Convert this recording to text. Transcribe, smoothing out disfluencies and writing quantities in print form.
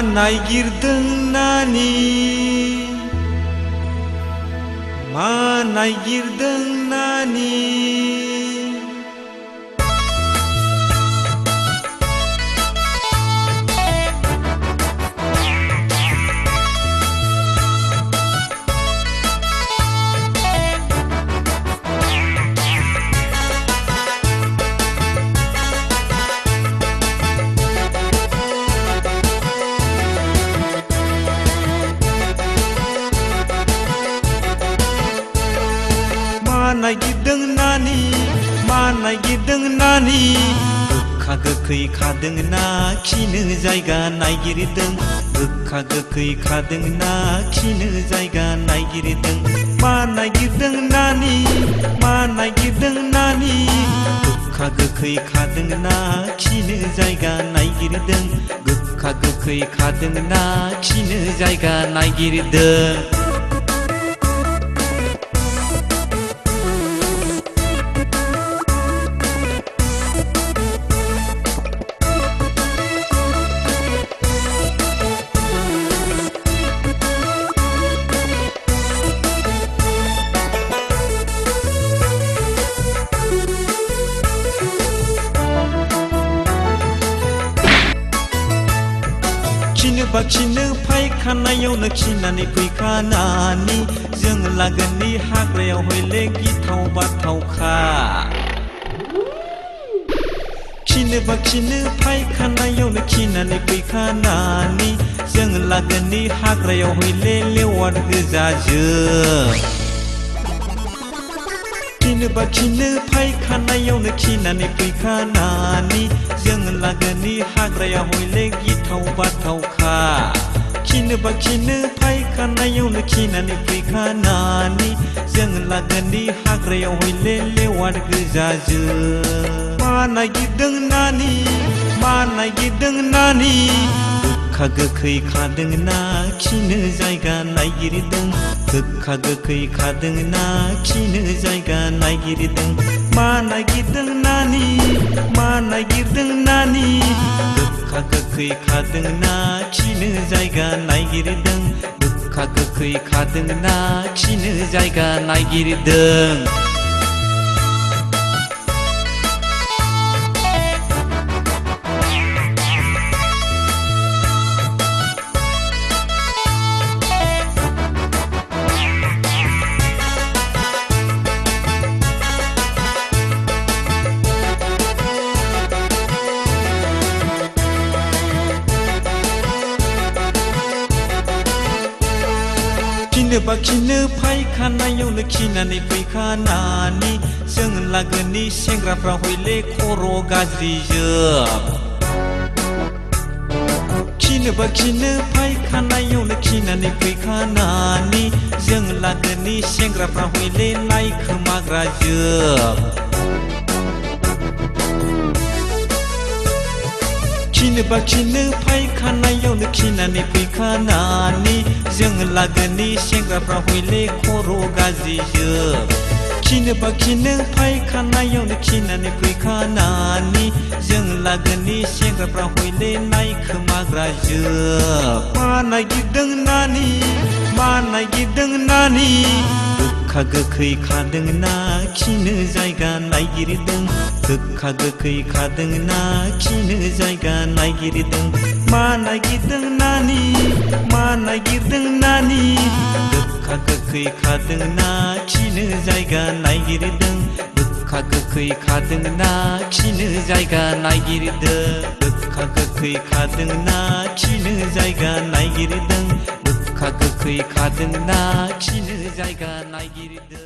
नागिरदों नानि मा नागिरदों नानि नागिरदों नानि मा नागिरदों नानि गोखा गोखै खादों ना खिनो जायगा नागिरदों गोखा गोखै खादों ना खिनो जायगा नागिरदों मा नागिरदों नानि मा नागिरदों नानि गोखा गोखै खादों ना खिनो जायगा नागिरदों गोखा गोखै खादों ना खिनो जायगा नागिरदों खिनो फायखानायावनो खिनानै फैखानानि जों लागोननि हाग्रायाव हयले गिथाव बाथावखा खिनो फायखानायावनो खिनानै फैखानानि जों लागोननि हाग्रायाव हयले लेवार गोजाजों खिनो फायखानायावनो खिनानै फैखानानि जों लागोननि हाग्रायाव हयले गिथाव बाथावखा खिनो फायखानायावनो खिनानै फैखानानि जों लागोननि हाग्रायाव हयले लेवार गोजाजों मा नागिरदों नानि मा नागिरदों नानि गोखा गोखै खादों ना खिनो जायगा नागिरदों गोखा गोखै खादों ना खिनो जायगा नागिरदों मा नागिरदों नानि मा नागिरदों नानि गोखा गोखै खादों ना खिनो जायगा नागिरदों गोखा गोखै खादों ना खिनो जायगा नागिरदों खिनो फायखानायावनो खिनानै फैखानानि जों लागोननि सेंग्राफ्रा हयले खर' गाज्रिजों खिनो फायखानायावनो खिनानै फैखानानि जों लागोननि सेंग्राफ्रा हयले नायखोमाग्राजों खिनो फायखानायावनो खिनानै फैखानानि जों लागोननि सेंग्राफ्रा हयले खर' गाज्रिजों खिनो फायखानायावनो खिनानै फैखानानि जों लागोननि सेंग्राफ्रा हयले नायखोमाग्राजों मा नागिरदों नानि मा नागिरदों नानि गोखा गोखै खादों ना खिनो जायगा नागिरदों गोखा गोखै खादों ना खिनो जायगा नागिरदों मा नागिरदों नानि मा नागिरदों नानि गोखा गोखै खादों ना खिनो जायगा नागिरदों गोखा गोखै खादों ना खिनो जायगा नागिरदों गोखा गोखै खादों ना खिनो जायगा नागिरदों गोखा गोखै खादों ना खिनो जायगा नागिरदों।